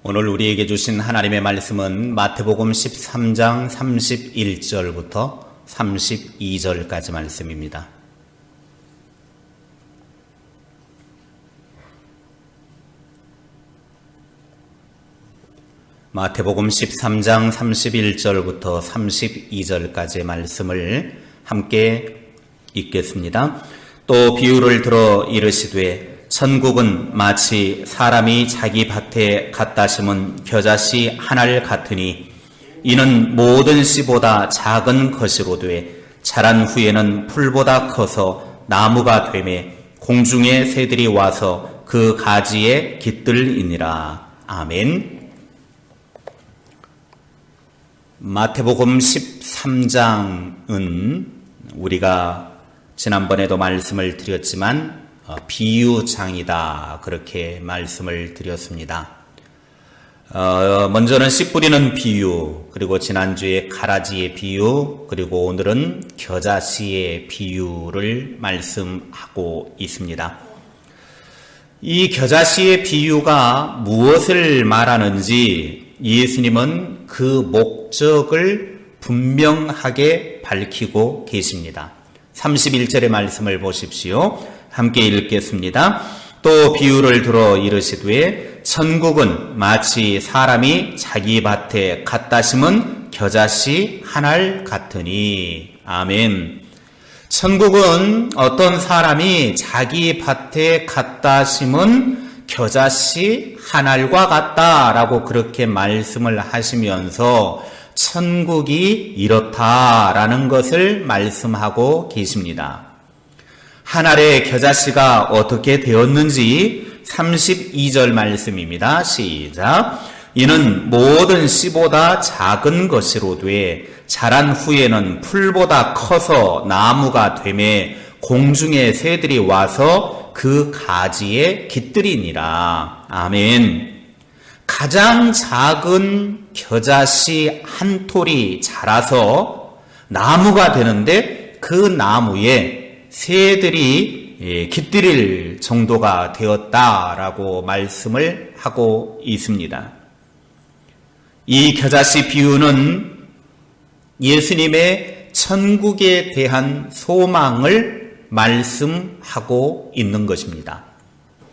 오늘 우리에게 주신 하나님의 말씀은 마태복음 13장 31절부터 32절까지 말씀입니다. 마태복음 13장 31절부터 32절까지의 말씀을 함께 읽겠습니다. 또 비유를 들어 이르시되 천국은 마치 사람이 자기 밭에 갖다 심은 겨자씨 한 알 같으니 이는 모든 씨보다 작은 것이로되 자란 후에는 풀보다 커서 나무가 되매 공중의 새들이 와서 그 가지에 깃들이니라. 아멘. 마태복음 13장은 우리가 지난번에도 말씀을 드렸지만 비유장이다, 그렇게 말씀을 드렸습니다. 먼저는 씨 뿌리는 비유, 그리고 지난주에 가라지의 비유, 그리고 오늘은 겨자씨의 비유를 말씀하고 있습니다. 이 겨자씨의 비유가 무엇을 말하는지 예수님은 그 목적을 분명하게 밝히고 계십니다. 31절의 말씀을 보십시오. 함께 읽겠습니다. 또 비유를 들어 이르시되 천국은 마치 사람이 자기 밭에 갖다 심은 겨자씨 한 알 같으니. 아멘. 천국은 어떤 사람이 자기 밭에 갖다 심은 겨자씨 한 알과 같다라고 그렇게 말씀을 하시면서 천국이 이렇다라는 것을 말씀하고 계십니다. 한 알의 겨자씨가 어떻게 되었는지 32절 말씀입니다. 시작. 이는 모든 씨보다 작은 것이로되 자란 후에는 풀보다 커서 나무가 되매 공중의 새들이 와서 그 가지에 깃들이니라. 아멘. 가장 작은 겨자씨 한 톨이 자라서 나무가 되는데 그 나무에 새들이 깃들일 정도가 되었다라고 말씀을 하고 있습니다. 이 겨자씨 비유는 예수님의 천국에 대한 소망을 말씀하고 있는 것입니다.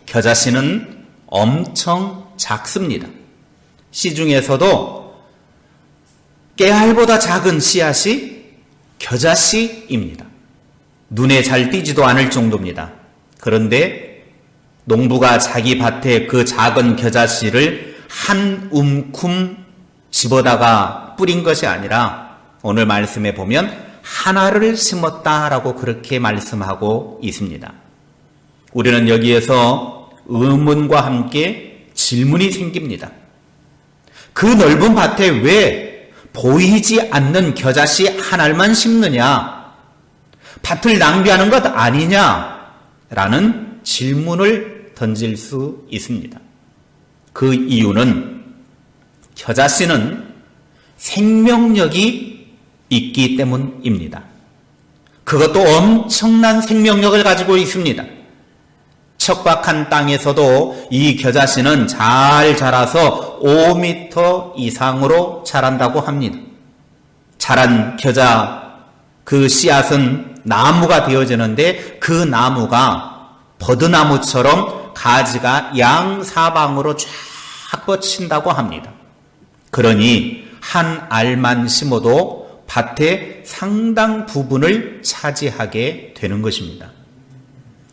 겨자씨는 엄청 작습니다. 씨 중에서도 깨알보다 작은 씨앗이 겨자씨입니다. 눈에 잘 띄지도 않을 정도입니다. 그런데 농부가 자기 밭에 그 작은 겨자씨를 한 움큼 집어다가 뿌린 것이 아니라 오늘 말씀에 보면 하나를 심었다라고 그렇게 말씀하고 있습니다. 우리는 여기에서 의문과 함께 질문이 생깁니다. 그 넓은 밭에 왜 보이지 않는 겨자씨 한 알만 심느냐? 밭을 낭비하는 것 아니냐라는 질문을 던질 수 있습니다. 그 이유는 겨자씨는 생명력이 있기 때문입니다. 그것도 엄청난 생명력을 가지고 있습니다. 척박한 땅에서도 이 겨자씨는 잘 자라서 5m 이상으로 자란다고 합니다. 자란 겨자 그 씨앗은 나무가 되어지는데 그 나무가 버드나무처럼 가지가 양사방으로 쫙 뻗친다고 합니다. 그러니 한 알만 심어도 밭의 상당 부분을 차지하게 되는 것입니다.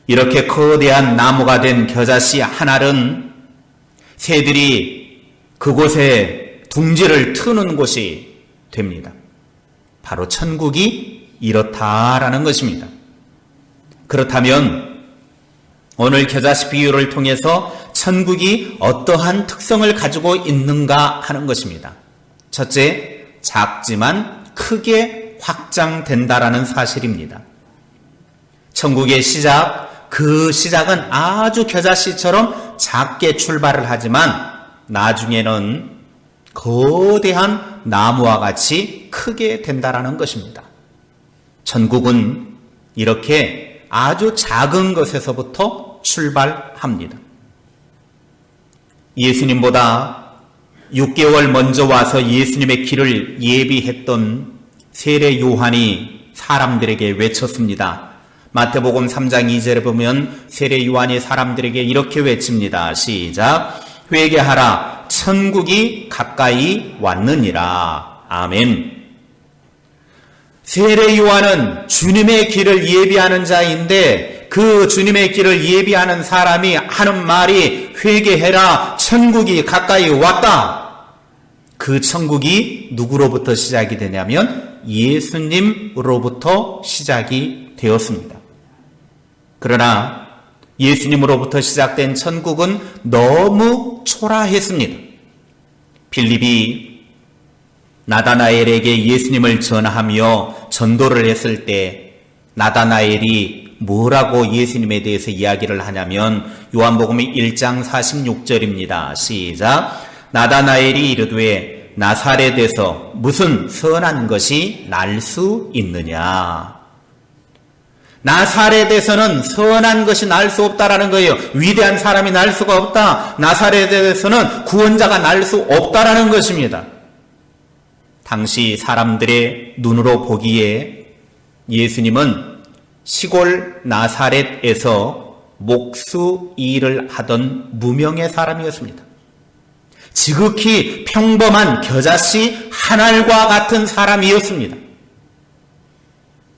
이렇게 거대한 나무가 된 겨자씨 한 알은 새들이 그곳에 둥지를 트는 곳이 됩니다. 바로 천국이 이렇다라는 것입니다. 그렇다면 오늘 겨자씨 비유를 통해서 천국이 어떠한 특성을 가지고 있는가 하는 것입니다. 첫째, 작지만 크게 확장된다라는 사실입니다. 천국의 시작, 그 시작은 아주 겨자씨처럼 작게 출발을 하지만 나중에는 거대한 나무와 같이 크게 된다라는 것입니다. 천국은 이렇게 아주 작은 것에서부터 출발합니다. 예수님보다 6개월 먼저 와서 예수님의 길을 예비했던 세례 요한이 사람들에게 외쳤습니다. 마태복음 3장 2절에 보면 세례 요한이 사람들에게 이렇게 외칩니다. 시작. 회개하라, 천국이 가까이 왔느니라. 아멘. 세례 요한은 주님의 길을 예비하는 자인데 그 주님의 길을 예비하는 사람이 하는 말이 회개해라, 천국이 가까이 왔다. 그 천국이 누구로부터 시작이 되냐면 예수님으로부터 시작이 되었습니다. 그러나 예수님으로부터 시작된 천국은 너무 초라했습니다. 빌립이 나다나엘에게 예수님을 전하며 전도를 했을 때 나다나엘이 뭐라고 예수님에 대해서 이야기를 하냐면 요한복음 1장 46절입니다. 시작. 나다나엘이 이르되 나사렛에서 무슨 선한 것이 날 수 있느냐. 나사렛에서는 선한 것이 날 수 없다라는 거예요. 위대한 사람이 날 수가 없다. 나사렛에서는 구원자가 날 수 없다라는 것입니다. 당시 사람들의 눈으로 보기에 예수님은 시골 나사렛에서 목수 일을 하던 무명의 사람이었습니다. 지극히 평범한 겨자씨 한 알과 같은 사람이었습니다.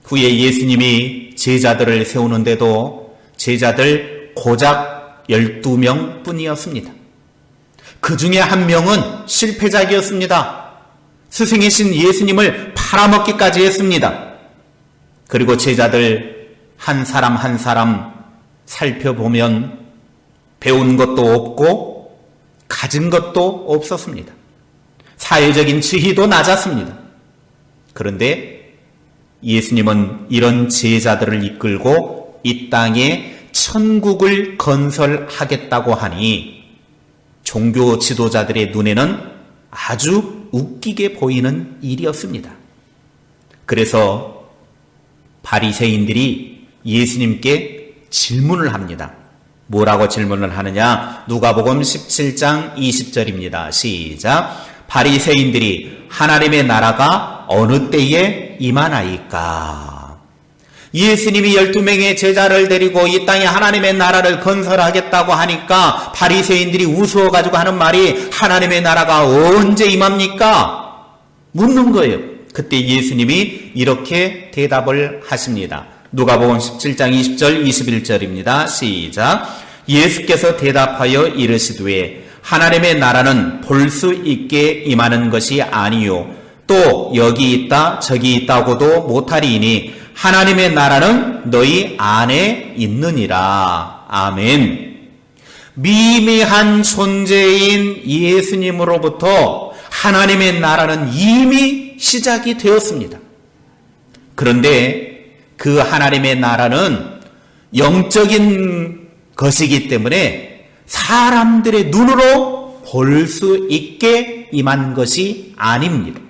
후에 예수님이 제자들을 세우는데도 제자들 고작 12명 뿐이었습니다. 그 중에 한 명은 실패작이었습니다. 스승이신 예수님을 팔아먹기까지 했습니다. 그리고 제자들 한 사람 한 사람 살펴보면 배운 것도 없고 가진 것도 없었습니다. 사회적인 지위도 낮았습니다. 그런데 예수님은 이런 제자들을 이끌고 이 땅에 천국을 건설하겠다고 하니 종교 지도자들의 눈에는 아주 웃기게 보이는 일이었습니다. 그래서 바리새인들이 예수님께 질문을 합니다. 뭐라고 질문을 하느냐? 누가복음 17장 20절입니다. 시작. 바리새인들이 하나님의 나라가 어느 때에 임하나이까? 예수님이 12명의 제자를 데리고 이 땅에 하나님의 나라를 건설하겠다고 하니까 바리새인들이 우스워가지고 하는 말이 하나님의 나라가 언제 임합니까? 묻는 거예요. 그때 예수님이 이렇게 대답을 하십니다. 누가복음 17장 20절 21절입니다. 시작. 예수께서 대답하여 이르시되 하나님의 나라는 볼 수 있게 임하는 것이 아니요 또 여기 있다 저기 있다고도 못하리니 하나님의 나라는 너희 안에 있느니라. 아멘. 미미한 존재인 예수님으로부터 하나님의 나라는 이미 시작이 되었습니다. 그런데 그 하나님의 나라는 영적인 것이기 때문에 사람들의 눈으로 볼 수 있게 임한 것이 아닙니다.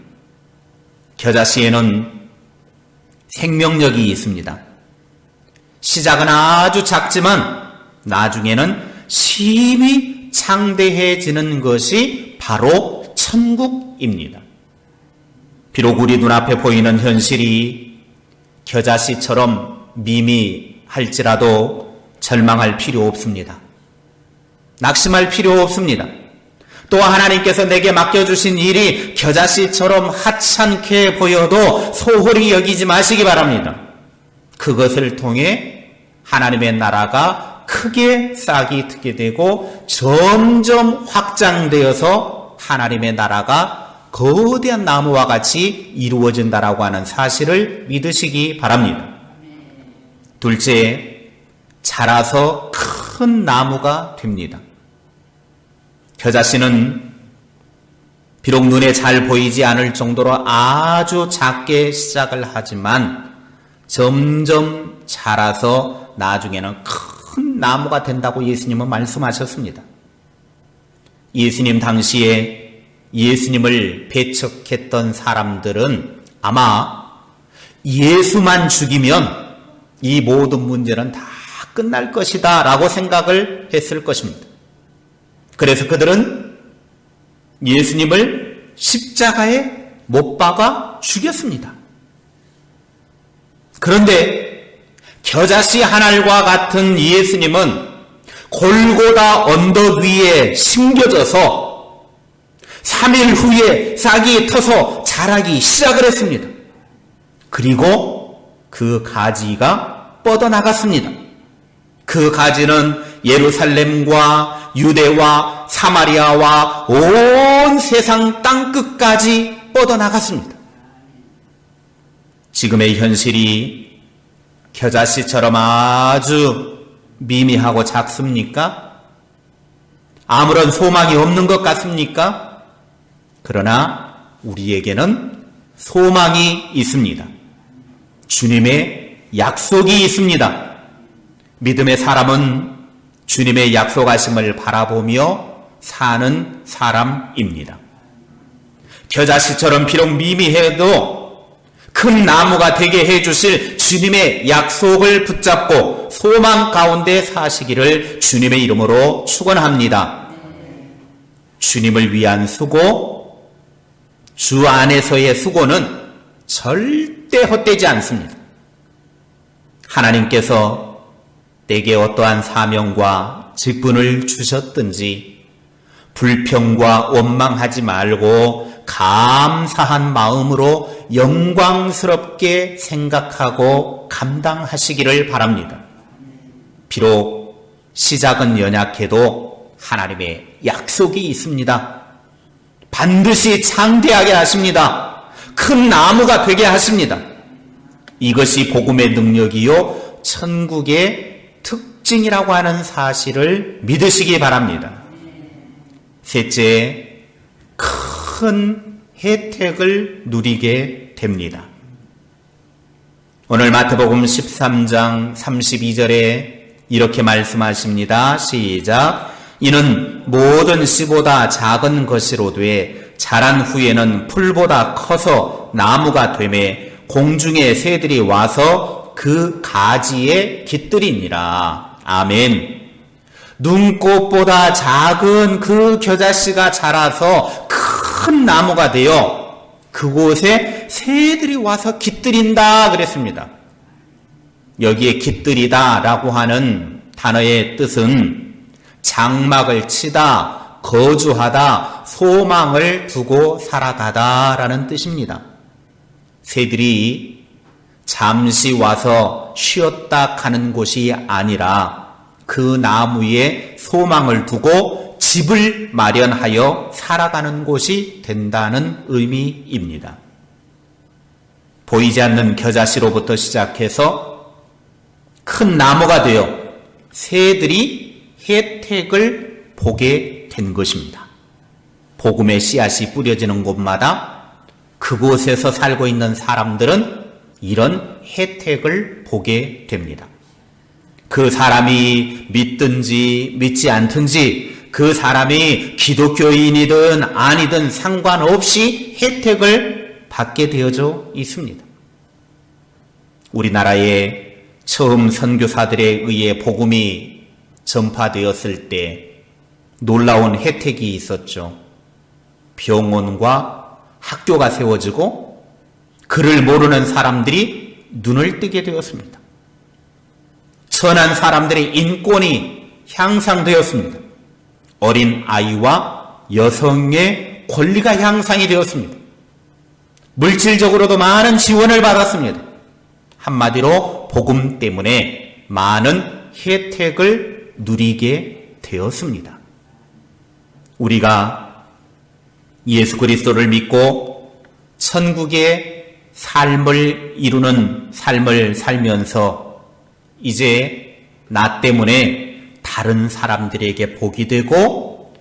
겨자씨에는 생명력이 있습니다. 시작은 아주 작지만 나중에는 심히 창대해지는 것이 바로 천국입니다. 비록 우리 눈앞에 보이는 현실이 겨자씨처럼 미미할지라도 절망할 필요 없습니다. 낙심할 필요 없습니다. 또 하나님께서 내게 맡겨주신 일이 겨자씨처럼 하찮게 보여도 소홀히 여기지 마시기 바랍니다. 그것을 통해 하나님의 나라가 크게 싹이 트게 되고 점점 확장되어서 하나님의 나라가 거대한 나무와 같이 이루어진다라고 하는 사실을 믿으시기 바랍니다. 둘째, 자라서 큰 나무가 됩니다. 겨자씨는 비록 눈에 잘 보이지 않을 정도로 아주 작게 시작을 하지만 점점 자라서 나중에는 큰 나무가 된다고 예수님은 말씀하셨습니다. 예수님 당시에 예수님을 배척했던 사람들은 아마 예수만 죽이면 이 모든 문제는 다 끝날 것이다 라고 생각을 했을 것입니다. 그래서 그들은 예수님을 십자가에 못 박아 죽였습니다. 그런데 겨자씨 한 알과 같은 예수님은 골고다 언덕 위에 심겨져서 3일 후에 싹이 터서 자라기 시작을 했습니다. 그리고 그 가지가 뻗어나갔습니다. 그 가지는 예루살렘과 유대와 사마리아와 온 세상 땅끝까지 뻗어나갔습니다. 지금의 현실이 겨자씨처럼 아주 미미하고 작습니까? 아무런 소망이 없는 것 같습니까? 그러나 우리에게는 소망이 있습니다. 주님의 약속이 있습니다. 믿음의 사람은 주님의 약속하심을 바라보며 사는 사람입니다. 겨자씨처럼 비록 미미해도 큰 나무가 되게 해주실 주님의 약속을 붙잡고 소망 가운데 사시기를 주님의 이름으로 축원합니다. 주님을 위한 수고, 주 안에서의 수고는 절대 헛되지 않습니다. 하나님께서 내게 어떠한 사명과 직분을 주셨든지 불평과 원망하지 말고 감사한 마음으로 영광스럽게 생각하고 감당하시기를 바랍니다. 비록 시작은 연약해도 하나님의 약속이 있습니다. 반드시 장대하게 하십니다. 큰 나무가 되게 하십니다. 이것이 복음의 능력이요 천국의 특징이라고 하는 사실을 믿으시기 바랍니다. 셋째, 큰 혜택을 누리게 됩니다. 오늘 마태복음 13장 32절에 이렇게 말씀하십니다. 시작. 이는 모든 씨보다 작은 것이로되 자란 후에는 풀보다 커서 나무가 되매 공중의 새들이 와서 그 가지에 깃들이니라. 아멘. 눈꽃보다 작은 그 겨자씨가 자라서 큰 나무가 되어 그곳에 새들이 와서 깃들인다 그랬습니다. 여기에 깃들이다 라고 하는 단어의 뜻은 장막을 치다, 거주하다, 소망을 두고 살아가다 라는 뜻입니다. 새들이 잠시 와서 쉬었다 가는 곳이 아니라 그 나무에 소망을 두고 집을 마련하여 살아가는 곳이 된다는 의미입니다. 보이지 않는 겨자씨로부터 시작해서 큰 나무가 되어 새들이 혜택을 보게 된 것입니다. 복음의 씨앗이 뿌려지는 곳마다 그곳에서 살고 있는 사람들은 이런 혜택을 보게 됩니다. 그 사람이 믿든지 믿지 않든지 그 사람이 기독교인이든 아니든 상관없이 혜택을 받게 되어져 있습니다. 우리나라에 처음 선교사들에 의해 복음이 전파되었을 때 놀라운 혜택이 있었죠. 병원과 학교가 세워지고 그를 모르는 사람들이 눈을 뜨게 되었습니다. 선한 사람들의 인권이 향상되었습니다. 어린 아이와 여성의 권리가 향상이 되었습니다. 물질적으로도 많은 지원을 받았습니다. 한마디로 복음 때문에 많은 혜택을 누리게 되었습니다. 우리가 예수 그리스도를 믿고 천국의 삶을 이루는 삶을 살면서 이제 나 때문에 다른 사람들에게 복이 되고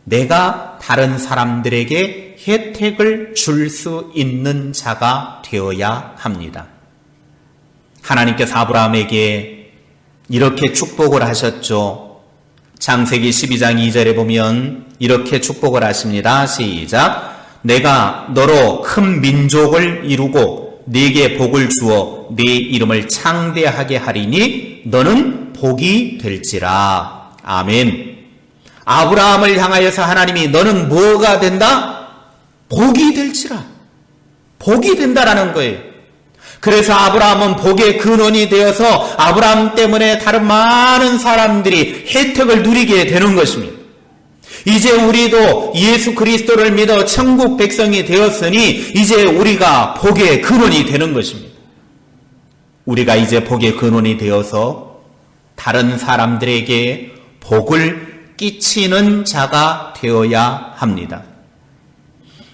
내가 다른 사람들에게 혜택을 줄 수 있는 자가 되어야 합니다. 하나님께서 아브라함에게 이렇게 축복을 하셨죠. 창세기 12장 2절에 보면 이렇게 축복을 하십니다. 시작. 내가 너로 큰 민족을 이루고 네게 복을 주어 네 이름을 창대하게 하리니 너는 복이 될지라. 아멘. 아브라함을 향하여서 하나님이 너는 뭐가 된다? 복이 될지라. 복이 된다라는 거예요. 그래서 아브라함은 복의 근원이 되어서 아브라함 때문에 다른 많은 사람들이 혜택을 누리게 되는 것입니다. 이제 우리도 예수 그리스도를 믿어 천국 백성이 되었으니 이제 우리가 복의 근원이 되는 것입니다. 우리가 이제 복의 근원이 되어서 다른 사람들에게 복을 끼치는 자가 되어야 합니다.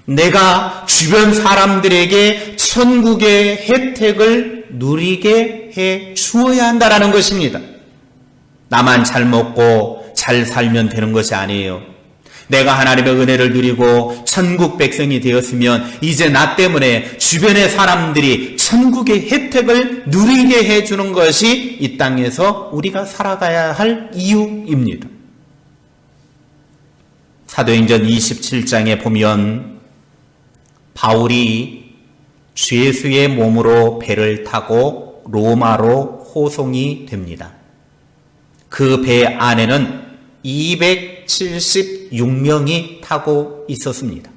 내가 주변 사람들에게 천국의 혜택을 누리게 해 주어야 한다는 것입니다. 나만 잘 먹고 잘 살면 되는 것이 아니에요. 내가 하나님의 은혜를 누리고 천국 백성이 되었으면 이제 나 때문에 주변의 사람들이 천국의 혜택을 누리게 해주는 것이 이 땅에서 우리가 살아가야 할 이유입니다. 사도행전 27장에 보면 바울이 죄수의 몸으로 배를 타고 로마로 호송이 됩니다. 그 배 안에는 276명이 타고 있었습니다.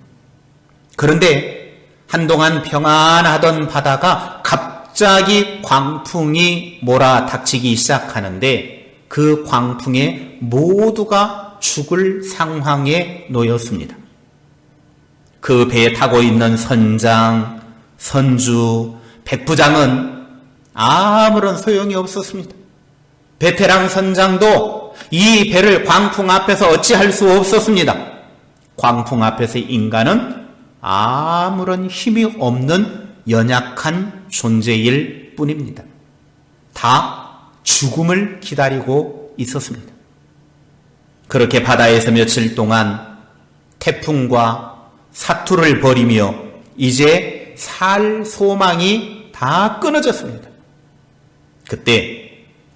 그런데 한동안 평안하던 바다가 갑자기 광풍이 몰아닥치기 시작하는데 그 광풍에 모두가 죽을 상황에 놓였습니다. 그 배에 타고 있는 선장, 선주, 백부장은 아무런 소용이 없었습니다. 베테랑 선장도 이 배를 광풍 앞에서 어찌할 수 없었습니다. 광풍 앞에서 인간은 아무런 힘이 없는 연약한 존재일 뿐입니다. 다 죽음을 기다리고 있었습니다. 그렇게 바다에서 며칠 동안 태풍과 사투를 벌이며 이제 살 소망이 다 끊어졌습니다. 그때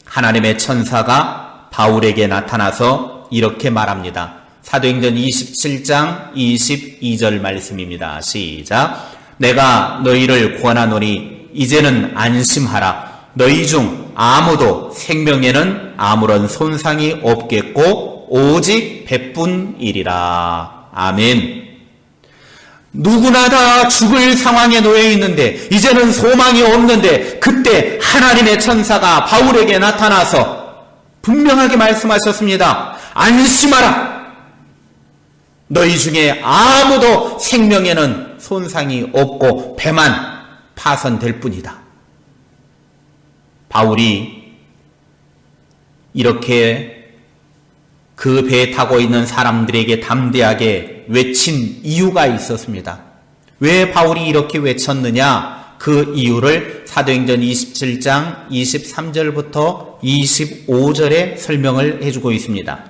하나님의 천사가 바울에게 나타나서 이렇게 말합니다. 사도행전 27장 22절 말씀입니다. 시작. 내가 너희를 권하노니 이제는 안심하라. 너희 중 아무도 생명에는 아무런 손상이 없겠고 오직 배뿐이리라. 아멘. 누구나 다 죽을 상황에 놓여 있는데 이제는 소망이 없는데 그때 하나님의 천사가 바울에게 나타나서 분명하게 말씀하셨습니다. 안심하라. 너희 중에 아무도 생명에는 손상이 없고 배만 파손될 뿐이다. 바울이 이렇게 그 배에 타고 있는 사람들에게 담대하게 외친 이유가 있었습니다. 왜 바울이 이렇게 외쳤느냐? 그 이유를 사도행전 27장 23절부터 25절에 설명을 해주고 있습니다.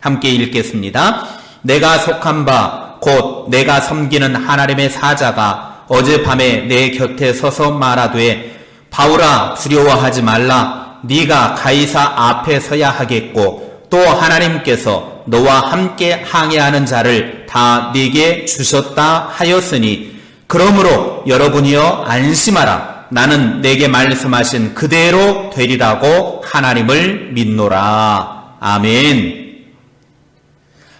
함께 읽겠습니다. 내가 속한 바 곧 내가 섬기는 하나님의 사자가 어젯밤에 내 곁에 서서 말하되 바울아 두려워하지 말라. 네가 가이사 앞에 서야 하겠고 또 하나님께서 너와 함께 항해하는 자를 다 네게 주셨다 하였으니 그러므로 여러분이여 안심하라. 나는 내게 말씀하신 그대로 되리라고 하나님을 믿노라. 아멘.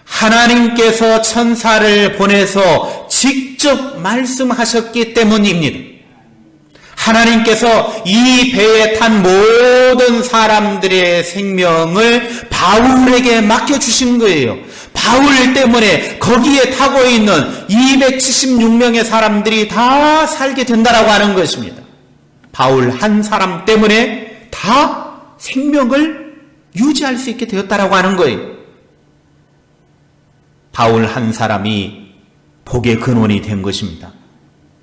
하나님께서 천사를 보내서 직접 말씀하셨기 때문입니다. 하나님께서 이 배에 탄 모든 사람들의 생명을 바울에게 맡겨주신 거예요. 바울 때문에 거기에 타고 있는 276명의 사람들이 다 살게 된다라고 하는 것입니다. 바울 한 사람 때문에 다 생명을 유지할 수 있게 되었다라고 하는 거예요. 바울 한 사람이 복의 근원이 된 것입니다.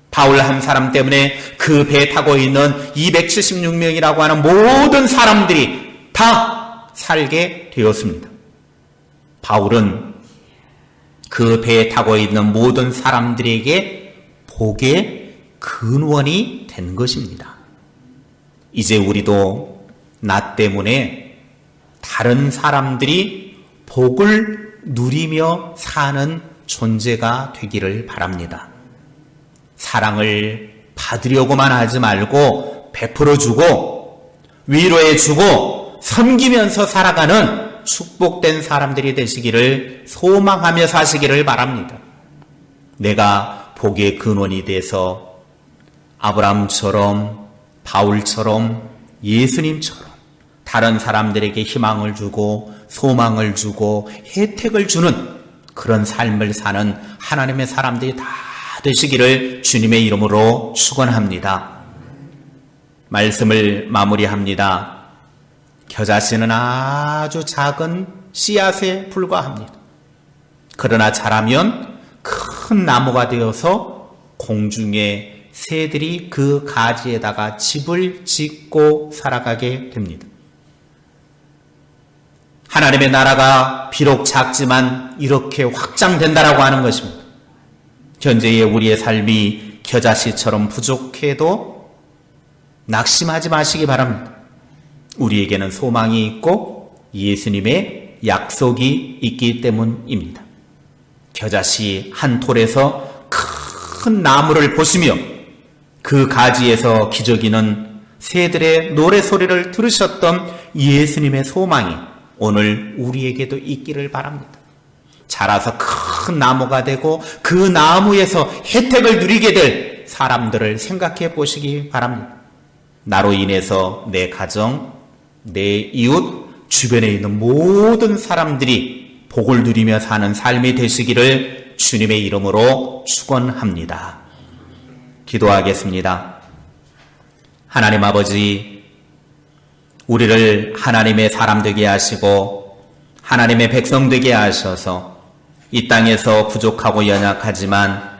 바울 한 사람 때문에 그 배에 타고 있는 276명이라고 하는 모든 사람들이 다 살게 되었습니다. 바울은 그 배에 타고 있는 모든 사람들에게 복의 근원이 된 것입니다. 이제 우리도 나 때문에 다른 사람들이 복을 누리며 사는 존재가 되기를 바랍니다. 사랑을 받으려고만 하지 말고 베풀어주고 위로해주고 섬기면서 살아가는 축복된 사람들이 되시기를 소망하며 사시기를 바랍니다. 내가 복의 근원이 돼서 아브라함처럼, 바울처럼, 예수님처럼 다른 사람들에게 희망을 주고 소망을 주고 혜택을 주는 그런 삶을 사는 하나님의 사람들이 다 되시기를 주님의 이름으로 축원합니다. 말씀을 마무리합니다. 겨자씨는 아주 작은 씨앗에 불과합니다. 그러나 자라면 큰 나무가 되어서 공중의 새들이 그 가지에다가 집을 짓고 살아가게 됩니다. 하나님의 나라가 비록 작지만 이렇게 확장된다라고 하는 것입니다. 현재의 우리의 삶이 겨자씨처럼 부족해도 낙심하지 마시기 바랍니다. 우리에게는 소망이 있고 예수님의 약속이 있기 때문입니다. 겨자씨 한 톨에서 큰 나무를 보시며 그 가지에서 기저귀는 새들의 노래소리를 들으셨던 예수님의 소망이 오늘 우리에게도 있기를 바랍니다. 자라서 큰 나무가 되고 그 나무에서 혜택을 누리게 될 사람들을 생각해 보시기 바랍니다. 나로 인해서 내 가정, 내 이웃, 주변에 있는 모든 사람들이 복을 누리며 사는 삶이 되시기를 주님의 이름으로 축원합니다. 기도하겠습니다. 하나님 아버지, 우리를 하나님의 사람 되게 하시고 하나님의 백성 되게 하셔서 이 땅에서 부족하고 연약하지만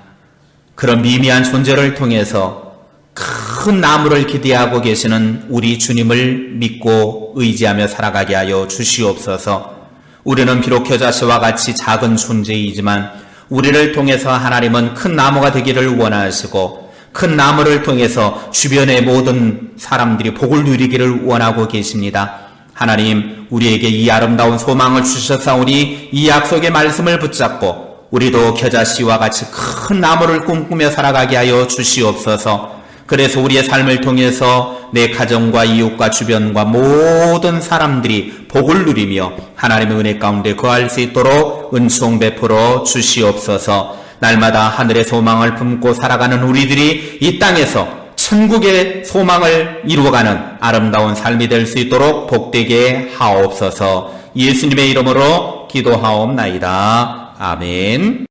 그런 미미한 존재를 통해서 큰 나무를 기대하고 계시는 우리 주님을 믿고 의지하며 살아가게 하여 주시옵소서. 우리는 비록 겨자씨와 같이 작은 존재이지만 우리를 통해서 하나님은 큰 나무가 되기를 원하시고 큰 나무를 통해서 주변의 모든 사람들이 복을 누리기를 원하고 계십니다. 하나님, 우리에게 이 아름다운 소망을 주셨사오니 이 약속의 말씀을 붙잡고 우리도 겨자씨와 같이 큰 나무를 꿈꾸며 살아가게 하여 주시옵소서. 그래서 우리의 삶을 통해서 내 가정과 이웃과 주변과 모든 사람들이 복을 누리며 하나님의 은혜 가운데 거할 수 있도록 은총 베풀어 주시옵소서. 날마다 하늘의 소망을 품고 살아가는 우리들이 이 땅에서 천국의 소망을 이루어가는 아름다운 삶이 될 수 있도록 복되게 하옵소서. 예수님의 이름으로 기도하옵나이다. 아멘.